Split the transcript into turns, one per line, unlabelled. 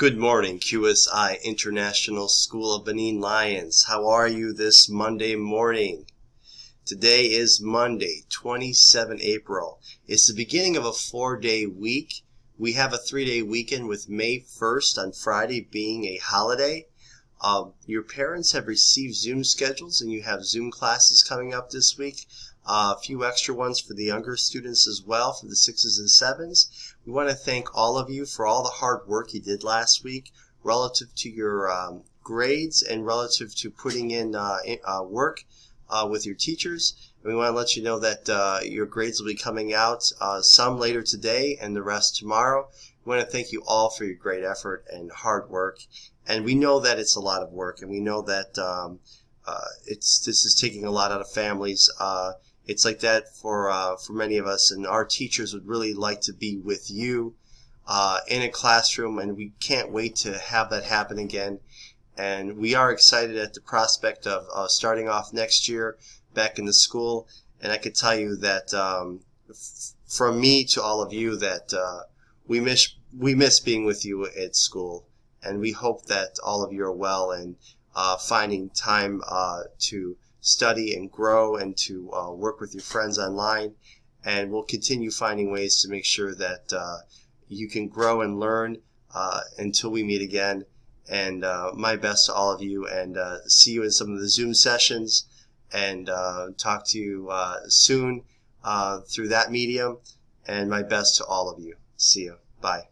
Good morning, QSI International School of Benin Lions. How are you this Monday morning? Today is Monday, 27 April. It's the beginning of a 4-day week. We have a 3-day weekend with May 1st on Friday being a holiday. Your parents have received Zoom schedules and you have Zoom classes coming up this week. A few extra ones for the younger students as well, for the 6s and 7s. We want to thank all of you for all the hard work you did last week relative to your grades and relative to putting in work with your teachers. And we want to let you know that your grades will be coming out, some later today and the rest tomorrow. We want to thank you all for your great effort and hard work. And we know that it's a lot of work, and we know that this is taking a lot out of families. It's like that for many of us, and our teachers would really like to be with you in a classroom, and we can't wait to have that happen again. And we are excited at the prospect of starting off next year back in the school. And I could tell you that from me to all of you that we miss being with you at school, and we hope that all of you are well and finding time to study and grow and to work with your friends online. And we'll continue finding ways to make sure that you can grow and learn until we meet again. And my best to all of you, and see you in some of the Zoom sessions, and talk to you soon through that medium. And my best to all of you. See you. Bye.